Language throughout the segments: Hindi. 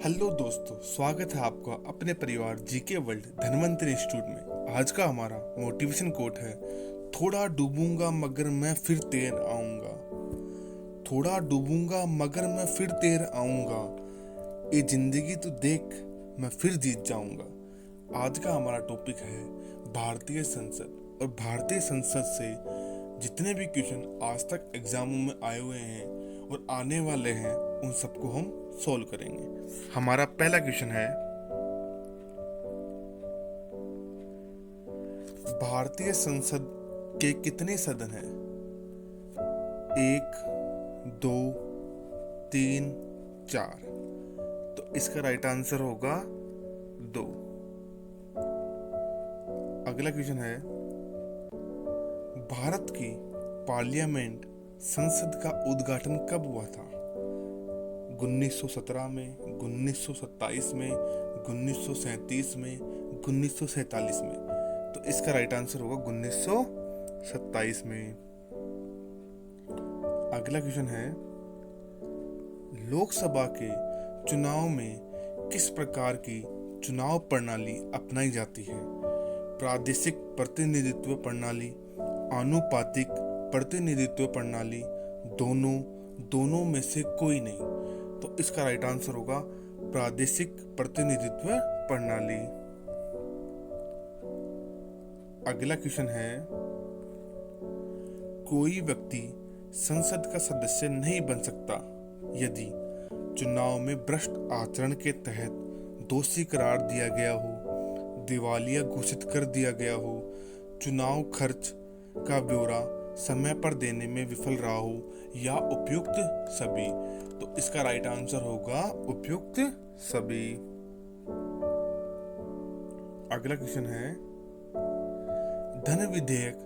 हेलो दोस्तों, स्वागत है आपका अपने परिवार जीके वर्ल्ड धनवंतरी इंस्टीट्यूट में। आज का हमारा मोटिवेशन कोट है, थोड़ा डूबूंगा मगर मैं फिर तैर आऊंगा। थोड़ा डूबूंगा मगर मैं फिर तैर आऊंगा, ये जिंदगी तो देख मैं फिर जीत जाऊंगा। आज का हमारा टॉपिक है भारतीय संसद, और भारतीय संसद से जितने भी क्वेश्चन आज तक एग्जामों में आए हुए हैं और आने वाले हैं, उन सबको हम सोल्व करेंगे। हमारा पहला क्वेश्चन है, भारतीय संसद के कितने सदन हैं? 1, 2, 3, 4। तो इसका राइट आंसर होगा 2। अगला क्वेश्चन है, भारत की पार्लियामेंट संसद का उद्घाटन कब हुआ था? 1917 में, 1927 में, 1937 में, 1947 में। तो इसका राइट आंसर होगा 1927 में। अगला क्वेश्चन है, लोकसभा के चुनाव में किस प्रकार की चुनाव प्रणाली अपनाई जाती है? प्रादेशिक प्रतिनिधित्व प्रणाली, आनुपातिक प्रतिनिधित्व प्रणाली, दोनों में से कोई नहीं। तो इसका राइट आंसर होगा प्रादेशिक प्रतिनिधित्व प्रणाली। अगला क्वेश्चन है, कोई व्यक्ति संसद का सदस्य नहीं बन सकता यदि चुनाव में भ्रष्ट आचरण के तहत दोषी करार दिया गया हो, दिवालिया घोषित कर दिया गया हो, चुनाव खर्च का ब्यौरा समय पर देने में विफल रहा हो, या उपयुक्त सभी। तो इसका राइट आंसर होगा उपयुक्त सभी। अगला क्वेश्चन है, धन विधेयक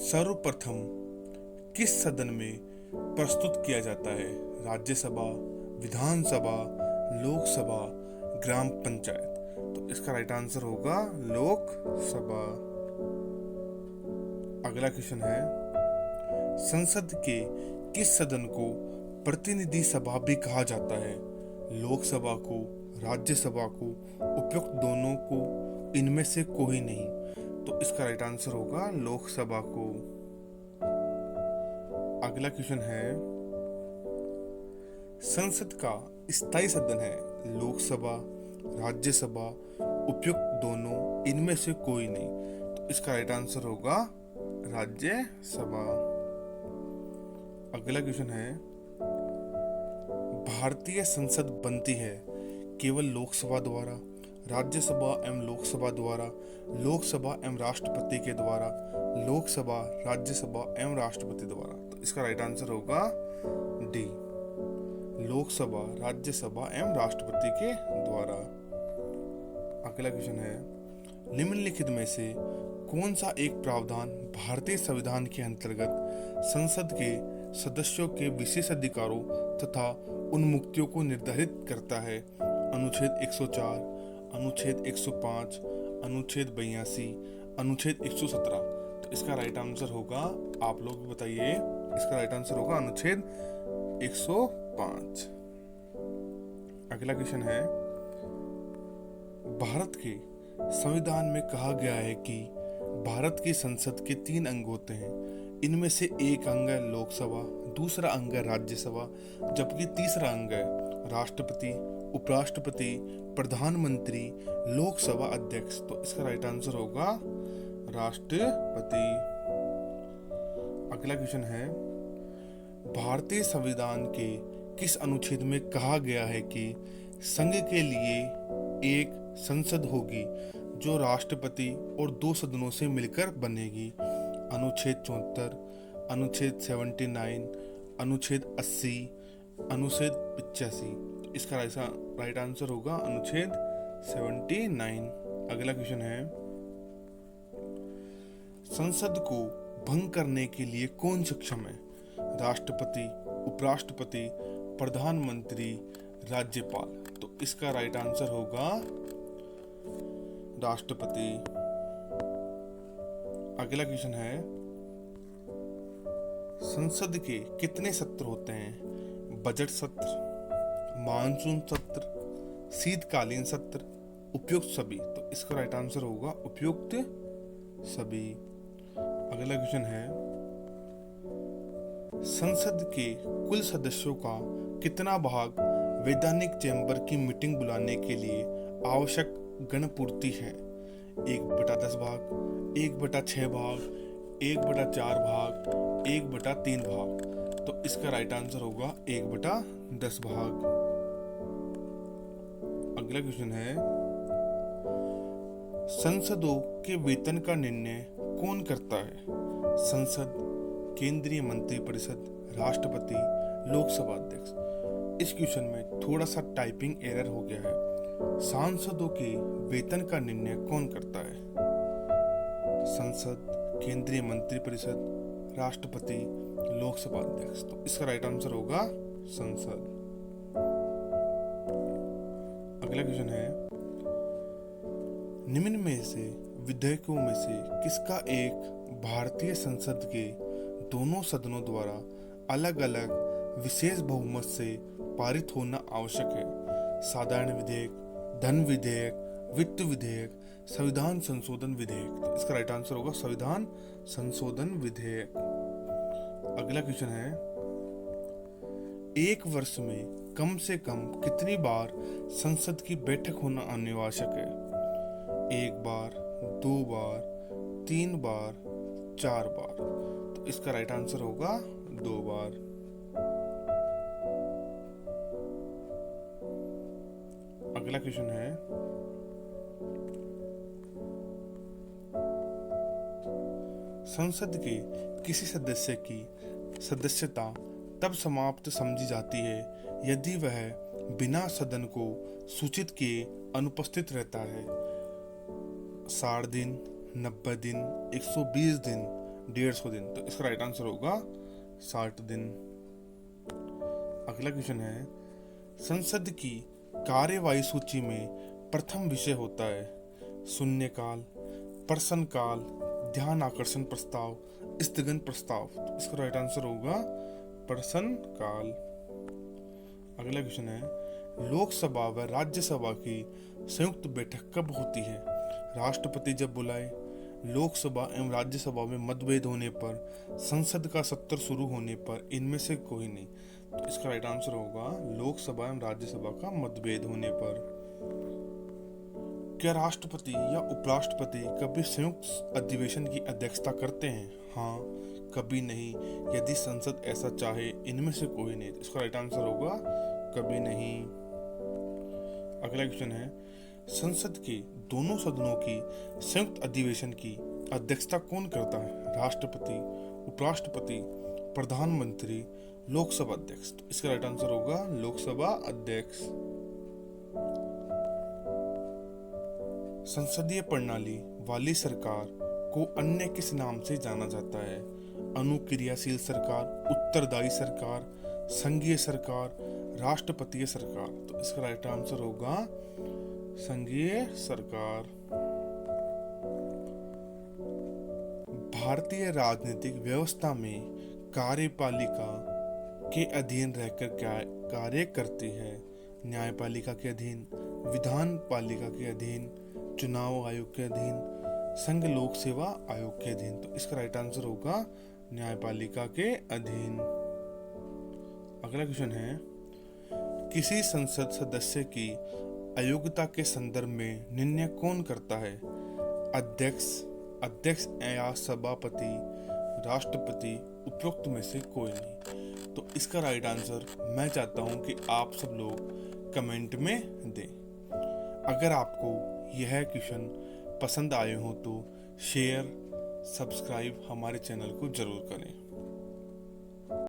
सर्वप्रथम किस सदन में प्रस्तुत किया जाता है? राज्यसभा, विधानसभा, लोकसभा, ग्राम पंचायत। तो इसका राइट आंसर होगा लोकसभा। अगला क्वेश्चन है, संसद के किस सदन को प्रतिनिधि सभा भी कहा जाता है? लोकसभा को, राज्यसभा को, उपयुक्त दोनों को, इनमें से कोई नहीं। तो इसका राइट आंसर होगा लोकसभा को। अगला क्वेश्चन है, संसद का स्थायी सदन है लोकसभा, राज्यसभा, उपयुक्त दोनों, इनमें से कोई नहीं। तो इसका राइट आंसर होगा राज्यसभा। अगला क्वेश्चन है, भारतीय संसद बनती है केवल लोकसभा द्वारा, राज्यसभा एवं लोकसभा द्वारा, लोकसभा एवं राष्ट्रपति के द्वारा, लोकसभा, राज्यसभा एवं राष्ट्रपति द्वारा। तो इसका राइट आंसर होगा डी, लोकसभा, राज्यसभा एवं राष्ट्रपति के द्वारा। अगला क्वेश्चन है, निम्नलिखित में से कौन सा एक प्रावधान भारतीय संविधान के अंतर्गत संसद के सदस्यों के विशेष अधिकारों तथा उन्मुक्तियों को निर्धारित करता है? अनुच्छेद 104, अनुच्छेद 105, अनुच्छेद 82, अनुच्छेद 117। तो इसका राइट आंसर होगा, आप लोग बताइए, इसका राइट आंसर होगा अनुच्छेद 105। अगला क्वेश्चन है, भारत के संविधान में कहा गया है कि भारत की संसद के 3 अंग होते हैं। इनमें से एक अंग है लोकसभा, दूसरा अंग है राज्यसभा, जबकि तीसरा अंग है राष्ट्रपति, उपराष्ट्रपति, प्रधानमंत्री, लोकसभा अध्यक्ष। तो इसका राइट आंसर होगा राष्ट्रपति। अगला क्वेश्चन है, भारतीय संविधान के किस अनुच्छेद में कहा गया है कि संघ के लिए एक संसद होगी जो राष्ट्रपति और 2 सदनों से मिलकर बनेगी? अनुच्छेद 74, अनुच्छेद 79, अनुच्छेद 80, अनुच्छेद 85। इसका राइट आंसर होगा अनुच्छेद 79। अगला क्वेश्चन है, संसद को भंग करने के लिए कौन सक्षम है? राष्ट्रपति, उपराष्ट्रपति, प्रधानमंत्री, राज्यपाल। तो इसका राइट आंसर होगा राष्ट्रपति। अगला क्वेश्चन है, संसद के कितने सत्र होते हैं? बजट सत्र, मानसून सत्र, शीतकालीन सत्र, उपयुक्त सभी। तो इसका राइट आंसर होगा उपयुक्त सभी। अगला क्वेश्चन है, संसद के कुल सदस्यों का कितना भाग वैधानिक चैम्बर की मीटिंग बुलाने के लिए आवश्यक गणपूर्ति है? 1/10 भाग, 1/6 भाग, 1/4 भाग, 1/3 भाग। तो इसका राइट आंसर होगा 1/10 भाग। अगला क्वेश्चन है, संसदों के वेतन का निर्णय कौन करता है? संसद, केंद्रीय मंत्रिपरिषद, राष्ट्रपति, लोकसभा अध्यक्ष। इस क्वेश्चन में थोड़ा सा टाइपिंग एरर हो गया है। सांसदों के वेतन का निर्णय कौन करता है? संसद, केंद्रीय मंत्रिपरिषद, राष्ट्रपति, लोकसभा अध्यक्ष। तो इसका राइट आंसर होगा संसद। अगला क्वेश्चन है, निम्न में से विधेयकों में से किसका एक भारतीय संसद के दोनों सदनों द्वारा अलग अलग विशेष बहुमत से पारित होना आवश्यक है? साधारण विधेयक, धन विधेयक, वित्त विधेयक, संविधान संशोधन विधेयक। तो इसका राइट आंसर होगा संविधान संशोधन विधेयक। अगला क्वेश्चन है, एक वर्ष में कम से कम कितनी बार संसद की बैठक होना अनिवार्य है? 1 बार, 2 बार, 3 बार, 4 बार। तो इसका राइट आंसर होगा 2 बार। अगला क्वेश्चन है, संसद के किसी सदस्य की सदस्यता तब समाप्त समझी जाती है यदि वह बिना सदन को सूचित किए अनुपस्थित रहता है। 60 दिन, 90 दिन, 120 दिन, 150 दिन। तो इसका राइट आंसर होगा 60 दिन। अगला क्वेश्चन है, संसद की कार्यवाही सूची में प्रथम विषय होता है शून्यकाल, प्रश्नकाल, ध्यान आकर्षण प्रस्ताव, स्थगन प्रस्ताव। तो इसका राइट आंसर होगा प्रश्नकाल। अगला क्वेश्चन है, लोकसभा व राज्यसभा की संयुक्त बैठक कब होती है? राष्ट्रपति जब बुलाए, लोकसभा एवं राज्यसभा में मतभेद होने पर, संसद का सत्र शुरू होने पर, इनमें से कोई नहीं। तो इसका राइट आंसर होगा लोकसभा एवं राज्यसभा का मतभेद होने पर। क्या राष्ट्रपति या उपराष्ट्रपति कभी संयुक्त अधिवेशन की अध्यक्षता करते हैं? हाँ, कभी नहीं, यदि संसद ऐसा चाहे। इनमें से कोई नहीं। इसका राइट आंसर होगा कभी नहीं। अगला क्वेश्चन है, संसद के दोनों सदनों की संयुक्त अधिवेशन की अध्यक्षता कौन करता है? राष्ट्रपति, उपराष्ट्रपति, प्रधानमंत्री, लोकसभा अध्यक्ष। तो इसका राइट आंसर होगा लोकसभा अध्यक्ष। संसदीय प्रणाली वाली सरकार को अन्य किस नाम से जाना जाता है? अनुक्रियाशील सरकार, उत्तरदायी सरकार, संघीय सरकार, राष्ट्रपतीय सरकार। तो इसका राइट आंसर होगा संघीय सरकार। भारतीय राजनीतिक व्यवस्था में कार्यपालिका के अधीन रहकर क्या कार्य करती है? न्यायपालिका के अधीन, विधान पालिका के अधीन, चुनाव आयोग के अधीन, संघ लोक सेवा आयोग के अधीन। तो इसका राइट आंसर होगा न्यायपालिका के अधीन। अगला क्वेश्चन है, किसी संसद सदस्य की अयोग्यता के संदर्भ में निर्णय कौन करता है? अध्यक्ष या सभापति, राष्ट्रपति, उपरोक्त में से कोई नहीं। तो इसका राइट आंसर मैं चाहता हूं कि आप सब लोग कमेंट में दें। अगर आपको यह क्वेश्चन पसंद आए हो तो शेयर, सब्सक्राइब हमारे चैनल को जरूर करें।